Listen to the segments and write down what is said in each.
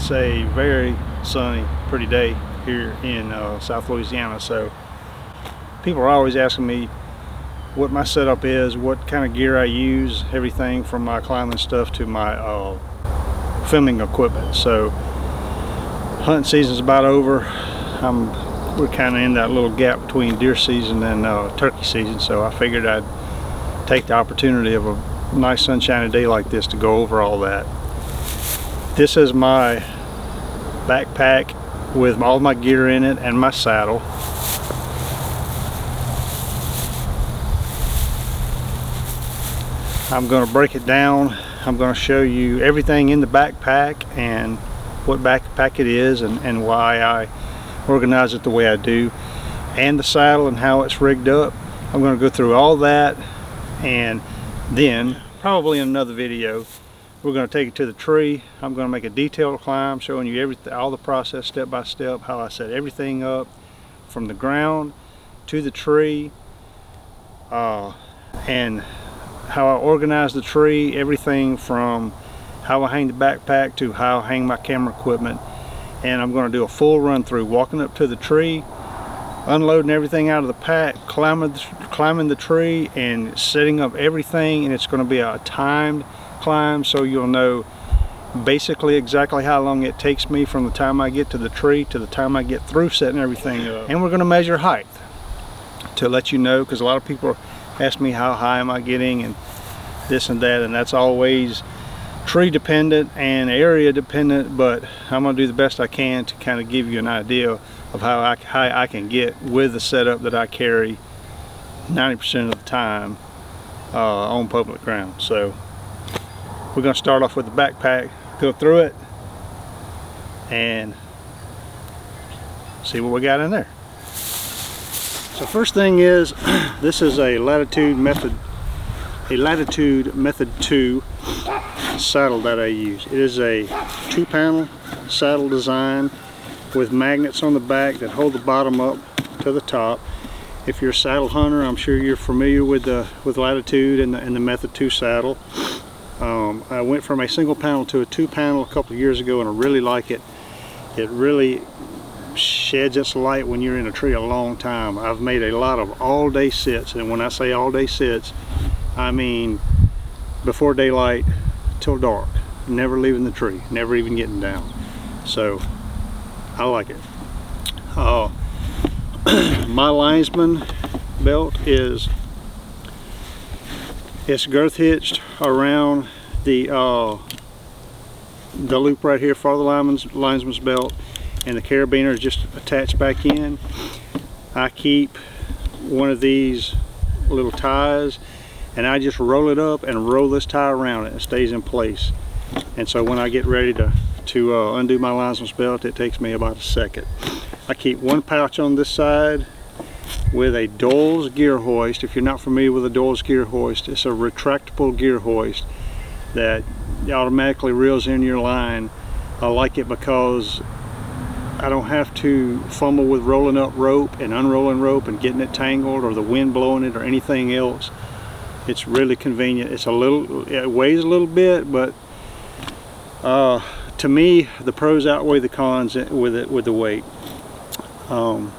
It's a very sunny, pretty day here in South Louisiana, so people are always asking me what my setup is, what kind of gear I use, everything from my climbing stuff to my filming equipment. So hunting season's about over. We're kind of in that little gap between deer season and turkey season, so I figured I'd take the opportunity of a nice sunshiny day like this to go over all that. This is my backpack with all my gear in it and my saddle. I'm going to break it down. I'm going to show you everything in the backpack and what backpack it is and why I organize it the way I do, and the saddle and how it's rigged up. I'm going to go through all that, and then probably in another video we're going to take it to the tree. I'm going to make a detailed climb showing you everything, all the process step by step, how I set everything up from the ground to the tree, and how I organize the tree, everything from how I hang the backpack to how I hang my camera equipment. And I'm going to do a full run through, walking up to the tree, unloading everything out of the pack, climbing the tree, and setting up everything. And it's going to be a timed climb, so you'll know basically exactly how long it takes me from the time I get to the tree to the time I get through setting everything up. And we're going to measure height to let you know, because a lot of people ask me how high am I getting and this and that, and that's always tree dependent and area dependent, but I'm going to do the best I can to kind of give you an idea of how high I can get with the setup that I carry 90% of the time on public ground. So we're going to start off with the backpack, go through it, and see what we got in there. So first thing is, this is a Latitude Method 2 saddle that I use. It is a 2-panel saddle design with magnets on the back that hold the bottom up to the top. If you're a saddle hunter, I'm sure you're familiar with Latitude and the Method 2 saddle. I went from a single panel to a 2-panel a couple of years ago, and I really like it. It really sheds its light when you're in a tree a long time. I've made a lot of all-day sits, and when I say all-day sits, I mean before daylight till dark, never leaving the tree, never even getting down. So I like it. My Linesman belt it's girth hitched around the loop right here for the linesman's belt, and the carabiner is just attached back in. I keep one of these little ties, and I just roll it up and roll this tie around it. It stays in place. And so when I get ready to undo my linesman's belt, it takes me about a second. I keep one pouch on this side with a Doyle's gear hoist. If you're not familiar with a Doyle's gear hoist, it's a retractable gear hoist that automatically reels in your line. I like it because I don't have to fumble with rolling up rope and unrolling rope and getting it tangled, or the wind blowing it, or anything else. It's really convenient. It weighs a little bit, but to me, the pros outweigh the cons with the weight. I'm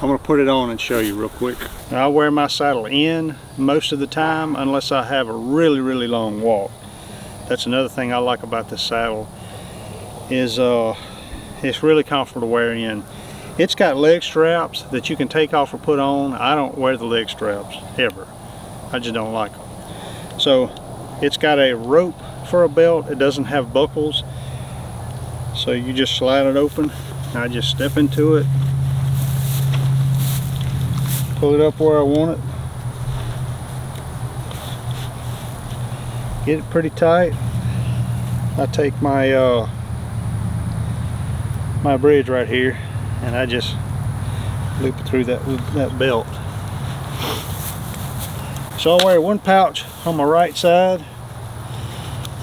going to put it on and show you real quick. Now, I wear my saddle in most of the time unless I have a really long walk. That's another thing I like about this saddle, is it's really comfortable to wear in. It's got leg straps that you can take off or put on. I don't wear the leg straps ever. I just don't like them. So it's got a rope for a belt. It doesn't have buckles, so you just slide it open. I just step into it, pull it up where I want it, get it pretty tight. I take my my bridge right here, and I just loop it through that belt. So I wear one pouch on my right side,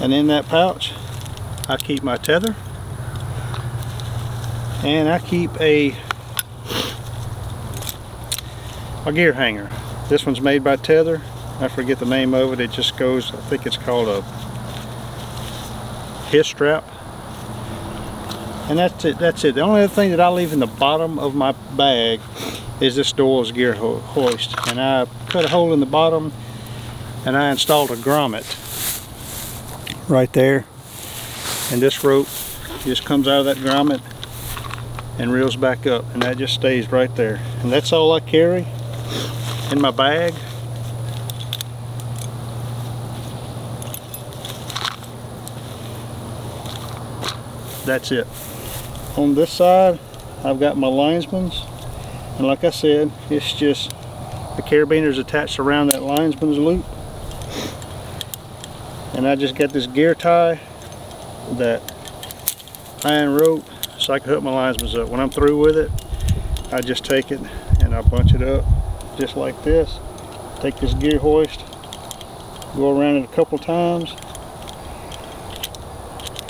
and in that pouch I keep my tether, and I keep a gear hanger. This one's made by Tether. I forget the name of it. It just goes, I think it's called a his strap. And that's it. That's it. The only other thing that I leave in the bottom of my bag is this Doyle's gear hoist. And I cut a hole in the bottom and I installed a grommet right there. And this rope just comes out of that grommet and reels back up, and that just stays right there. And that's all I carry in my bag. That's it. On this side I've got my linesman's, and like I said, it's just the carabiner's attached around that linesman's loop, and I just got this gear tie, that iron rope, so I can hook my linesman's up. When I'm through with it, I just take it and I bunch it up just like this. Take this gear hoist, go around it a couple times,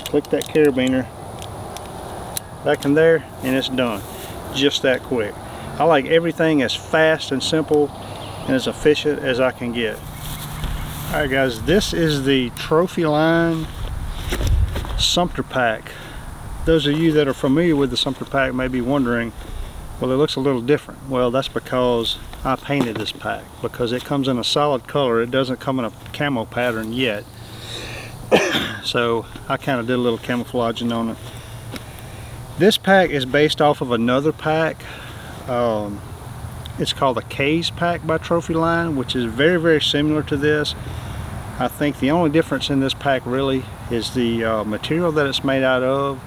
click that carabiner back in there, and it's done. Just that quick. I like everything as fast and simple and as efficient as I can get. Alright guys, this is the Trophyline Sumpter pack. Those of you that are familiar with the Sumpter pack may be wondering, well, it looks a little different. Well, that's because I painted this pack, because it comes in a solid color. It doesn't come in a camo pattern yet. So I kind of did a little camouflaging on it. This pack is based off of another pack. It's called the K's pack by Trophyline, which is very, very similar to this. I think the only difference in this pack really is the material that it's made out of.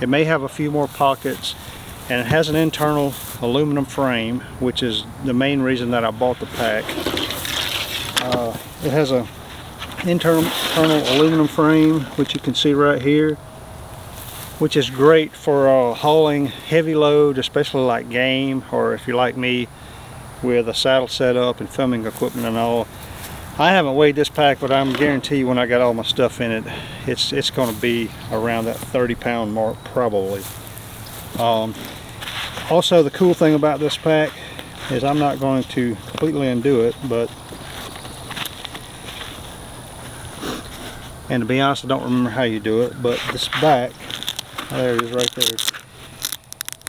It may have a few more pockets, and it has an internal aluminum frame, which is the main reason that I bought the pack. It has an internal aluminum frame, which you can see right here, which is great for hauling heavy load, especially like game, or if you're like me with a saddle setup and filming equipment and all. I haven't weighed this pack, but I'm guarantee when I got all my stuff in it, it's going to be around that 30-pound mark probably. Also, the cool thing about this pack is I'm not going to completely undo it, and to be honest, I don't remember how you do it, but this back, there it is right there.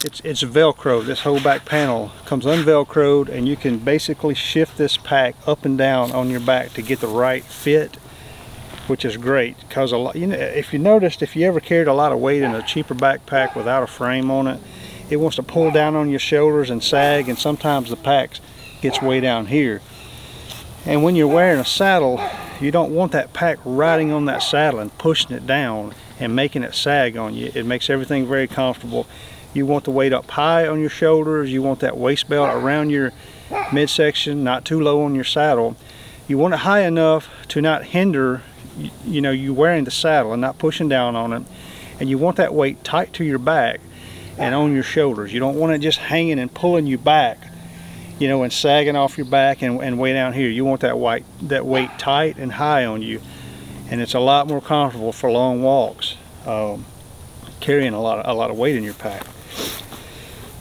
It's Velcro. This whole back panel comes unvelcroed, and you can basically shift this pack up and down on your back to get the right fit, which is great. Because a lot, you know, if you noticed, if you ever carried a lot of weight in a cheaper backpack without a frame on it, it wants to pull down on your shoulders and sag, and sometimes the pack gets way down here. And when you're wearing a saddle, you don't want that pack riding on that saddle and pushing it down and making it sag on you. It makes everything very comfortable. You want the weight up high on your shoulders. You want that waist belt around your midsection, not too low on your saddle. You want it high enough to not hinder, you know, you wearing the saddle and not pushing down on it. And you want that weight tight to your back and on your shoulders. You don't want it just hanging and pulling you back, you know, and sagging off your back and way down here. You want that weight tight and high on you, and it's a lot more comfortable for long walks, carrying a lot of weight in your pack.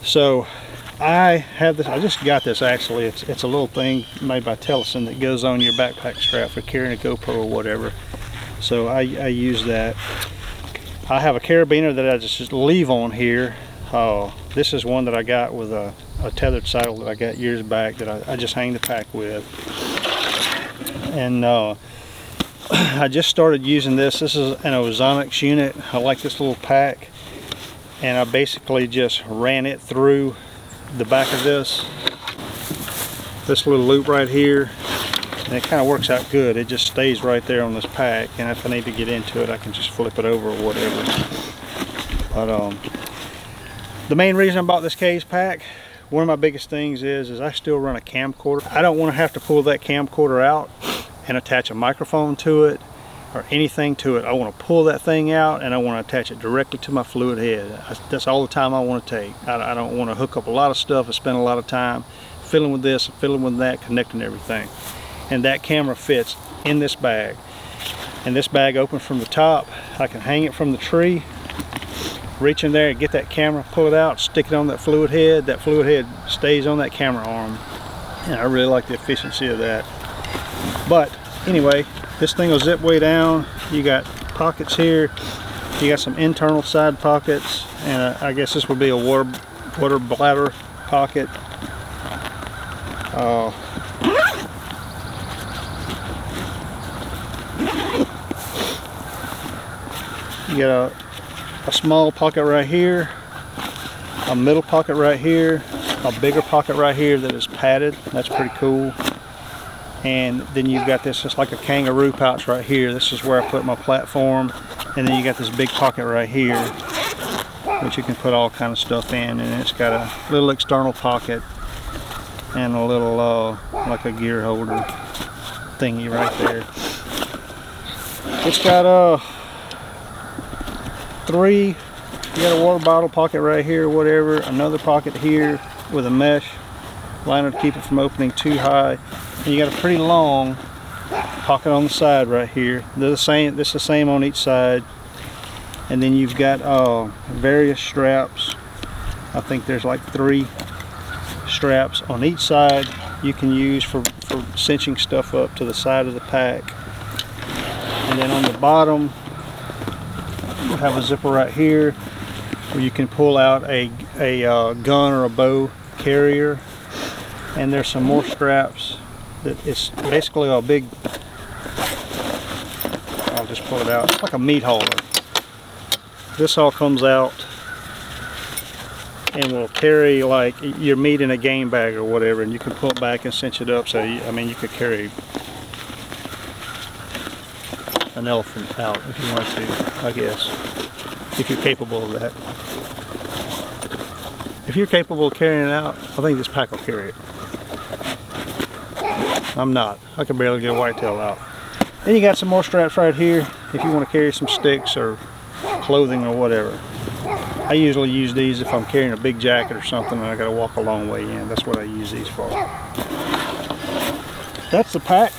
So I have this. I just got this actually. It's a little thing made by Tellison that goes on your backpack strap for carrying a GoPro or whatever. So I use that. I have a carabiner that I just leave on here. This is one that I got with a tethered saddle that I got years back that I just hang the pack with. And I just started using this. This is an Ozonics unit. I like this little pack, and I basically just ran it through the back of this little loop right here, and it kind of works out good. It just stays right there on this pack, and if I need to get into it, I can just flip it over or whatever. But the main reason I bought this K's pack, one of my biggest things is I still run a camcorder. I don't want to have to pull that camcorder out and attach a microphone to it or anything to it. I want to pull that thing out, and I want to attach it directly to my fluid head. That's all the time I want to take. I don't want to hook up a lot of stuff and spend a lot of time fiddling with this, fiddling with that, connecting everything. And that camera fits in this bag. And this bag open from the top. I can hang it from the tree, reach in there and get that camera, pull it out, stick it on that fluid head. That fluid head stays on that camera arm, and I really like the efficiency of that. But anyway, this thing will zip way down. You got pockets here. You got some internal side pockets, and I guess this would be a water bladder pocket. You got a small pocket right here, a middle pocket right here, a bigger pocket right here that is padded. That's pretty cool. And then you've got this just like a kangaroo pouch right here. This is where I put my platform. And then you got this big pocket right here, which you can put all kind of stuff in. And it's got a little external pocket and a little like a gear holder thingy right there. It's got three. You got a water bottle pocket right here, whatever. Another pocket here with a mesh liner to keep it from opening too high. And you got a pretty long pocket on the side right here. They're the same. This is the same on each side. And then you've got various straps. I think there's like 3 straps on each side you can use for cinching stuff up to the side of the pack. And then on the bottom you have a zipper right here where you can pull out a gun or a bow carrier. And there's some more straps that it's basically a big, I'll just pull it out, it's like a meat hauler. This all comes out and will carry like your meat in a game bag or whatever, and you can pull it back and cinch it up. So you could carry an elephant out if you want to, I guess, if you're capable of that. If you're capable of carrying it out, I think this pack will carry it. I'm not. I can barely get a whitetail out. Then you got some more straps right here if you want to carry some sticks or clothing or whatever. I usually use these if I'm carrying a big jacket or something and I got to walk a long way in. That's what I use these for. That's the pack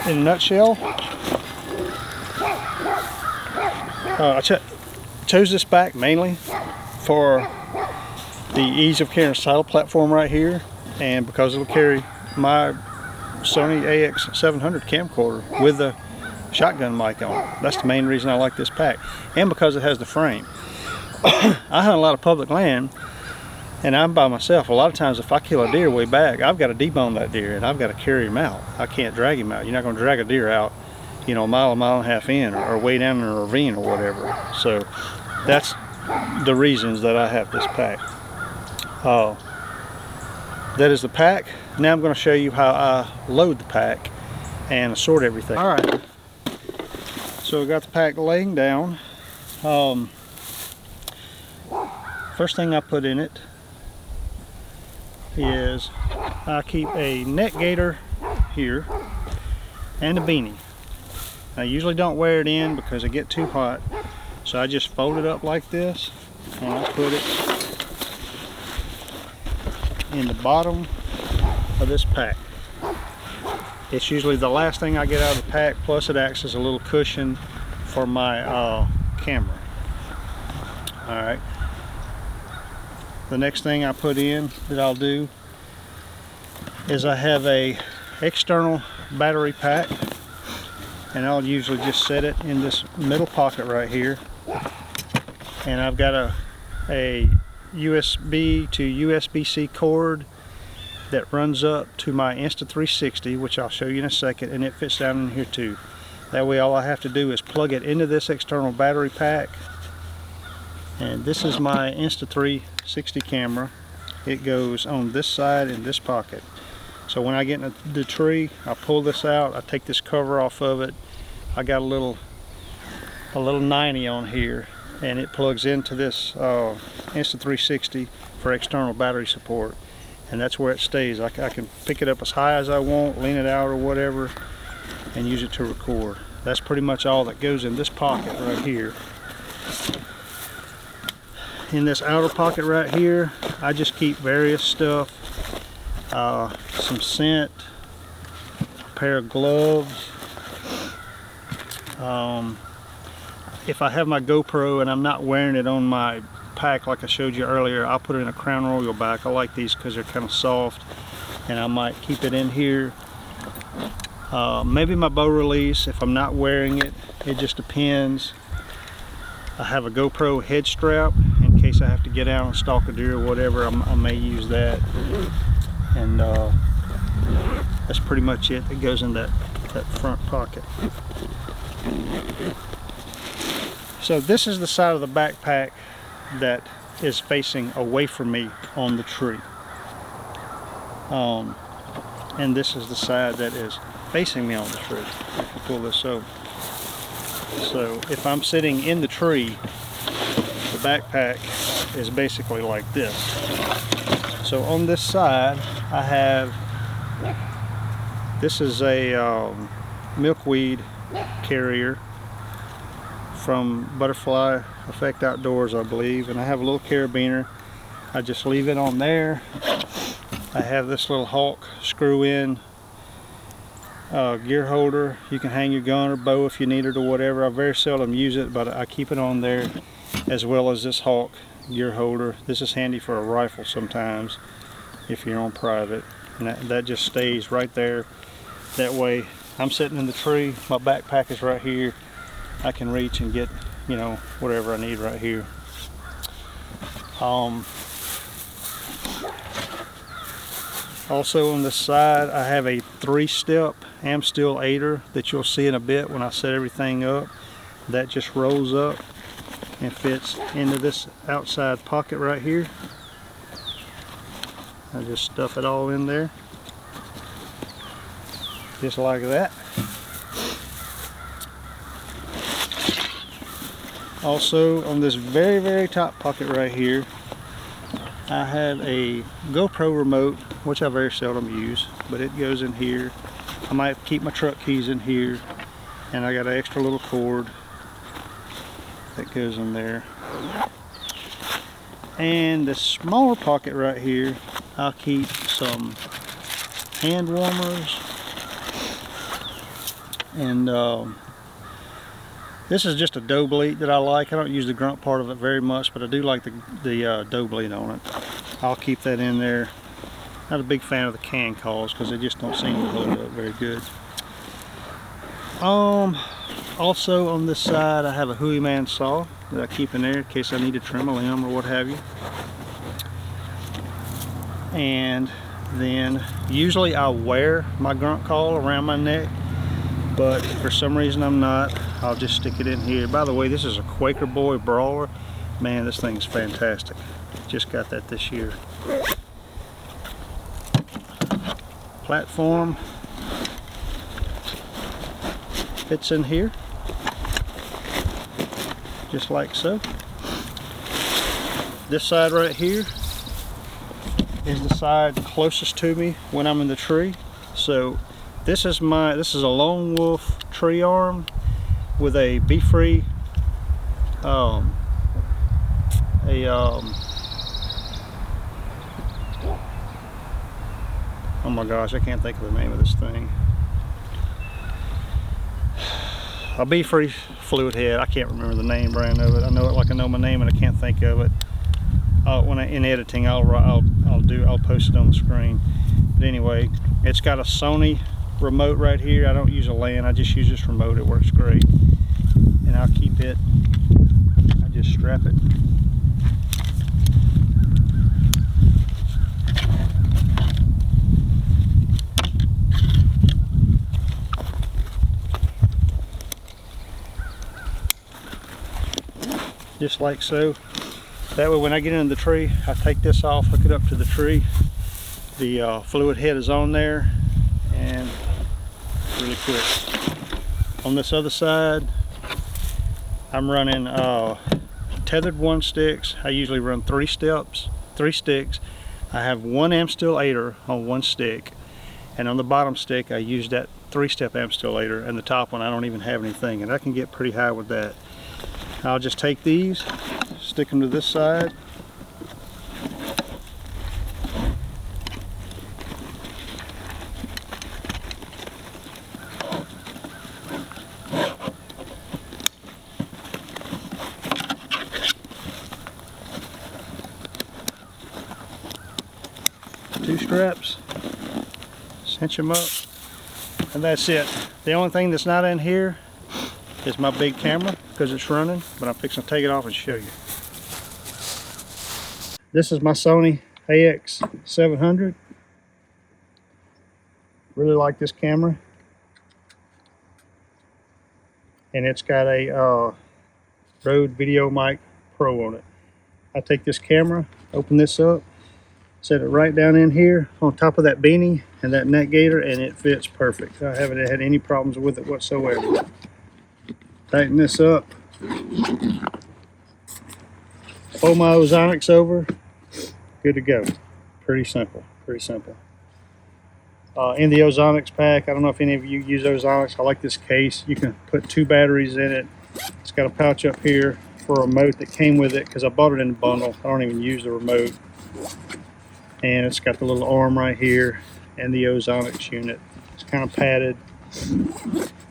in a nutshell. I chose this pack mainly for the ease of carrying a saddle platform right here, and because it'll carry my Sony AX700 camcorder with the shotgun mic on it. That's the main reason I like this pack, and because it has the frame. I hunt a lot of public land and I'm by myself. A lot of times if I kill a deer way back, I've got to debone that deer and I've got to carry him out. I can't drag him out. You're not going to drag a deer out, you know, a mile and a half in, or way down in a ravine or whatever. So that's the reasons that I have this pack. That is the pack. Now I'm going to show you how I load the pack and sort everything. Alright, so I got the pack laying down. First thing I put in it is I keep a neck gaiter here and a beanie. I usually don't wear it in because I get too hot, so I just fold it up like this and I put it in the bottom of this pack. It's usually the last thing I get out of the pack, plus it acts as a little cushion for my camera. Alright, the next thing I put in that I'll do is I have a external battery pack, and I'll usually just set it in this middle pocket right here, and I've got a USB to USB-C cord that runs up to my Insta360, which I'll show you in a second, and it fits down in here too. That way all I have to do is plug it into this external battery pack, and this is my Insta360 camera. It goes on this side in this pocket. So when I get in the tree, I pull this out, I take this cover off of it. I got a little 90 on here, and it plugs into this Insta360 for external battery support, and that's where it stays. I can pick it up as high as I want, lean it out or whatever, and use it to record. That's pretty much all that goes in this pocket right here. In this outer pocket right here, I just keep various stuff, some scent, a pair of gloves. If I have my GoPro and I'm not wearing it on my pack like I showed you earlier, I'll put it in a Crown Royal back. I like these because they're kind of soft, and I might keep it in here. Maybe my bow release if I'm not wearing it. It just depends. I have a GoPro head strap in case I have to get out and stalk a deer or whatever. I may use that. And that's pretty much it. It goes in that front pocket. So this is the side of the backpack that is facing away from me on the tree. And this is the side that is facing me on the tree. I can pull this over. So if I'm sitting in the tree, the backpack is basically like this. So on this side, I have, this is a milkweed carrier from Butterfly Effect Outdoors, I believe, and I have a little carabiner. I just leave it on there. I have this little Hawk screw-in gear holder. You can hang your gun or bow if you need it or whatever. I very seldom use it, but I keep it on there, as well as this Hawk gear holder. This is handy for a rifle sometimes if you're on private, and that just stays right there. That way I'm sitting in the tree, my backpack is right here, I can reach and get, you know, whatever I need right here. Also on the side, I have a 3-step Amstel aider that you'll see in a bit when I set everything up. That just rolls up and fits into this outside pocket right here. I just stuff it all in there, just like that. Also on this very, very top pocket right here, I have a GoPro remote, which I very seldom use, but it goes in here. I might keep my truck keys in here, and I got an extra little cord that goes in there. And the smaller pocket right here, I'll keep some hand warmers, and this is just a dough bleed that I like. I don't use the grunt part of it very much, but I do like the dough bleed on it. I'll keep that in there. Not a big fan of the can calls because they just don't seem to hold up very good. Also on this side, I have a Hooyman saw that I keep in there in case I need to trim a limb or what have you. And then usually I wear my grunt call around my neck, but for some reason I'm not. I'll just stick it in here. By the way, this is a Quaker Boy Brawler. Man, this thing's fantastic. Just got that this year. Platform fits in here, just like so. This side right here is the side closest to me when I'm in the tree. So this is a Lone Wolf tree arm with a Be-Free oh my gosh, I can't think of the name of this thing. A Be-Free fluid head. I can't remember the name brand of it. I know it like I know my name and I can't think of it. In editing, I'll post it on the screen. But anyway, it's got a Sony remote right here. I don't use a LAN. I just use this remote. It works great. And I'll keep it. I just strap it. Just like so. That way when I get into the tree, I take this off, hook it up to the tree. The fluid head is on there, and really quick. On this other side, I'm running tethered 1 sticks. I usually run 3 sticks. I have 1 Amstel aider on 1 stick, and on the bottom stick I use that 3-step Amstel aider, and the top one I don't even have anything, and I can get pretty high with that. I'll just take these, stick them to this side. Two straps, cinch them up, and that's it. The only thing that's not in here is my big camera because it's running, but I'm fixing to take it off and show you. This is my Sony AX700. Really like this camera. And it's got a Rode VideoMic Pro on it. I take this camera, open this up, set it right down in here on top of that beanie and that neck gaiter, and it fits perfect. I haven't had any problems with it whatsoever. Tighten this up. Pull my Ozonics over. Good to go. Pretty simple. Pretty simple. In the Ozonics pack, I don't know if any of you use Ozonics. I like this case. You can put 2 batteries in it. It's got a pouch up here for a remote that came with it because I bought it in a bundle. I don't even use the remote. And it's got the little arm right here and the Ozonics unit. It's kind of padded.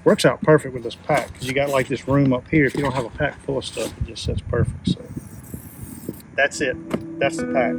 Works out perfect with this pack because you got like this room up here. If you don't have a pack full of stuff, it just sits perfect. So that's it. That's the pack.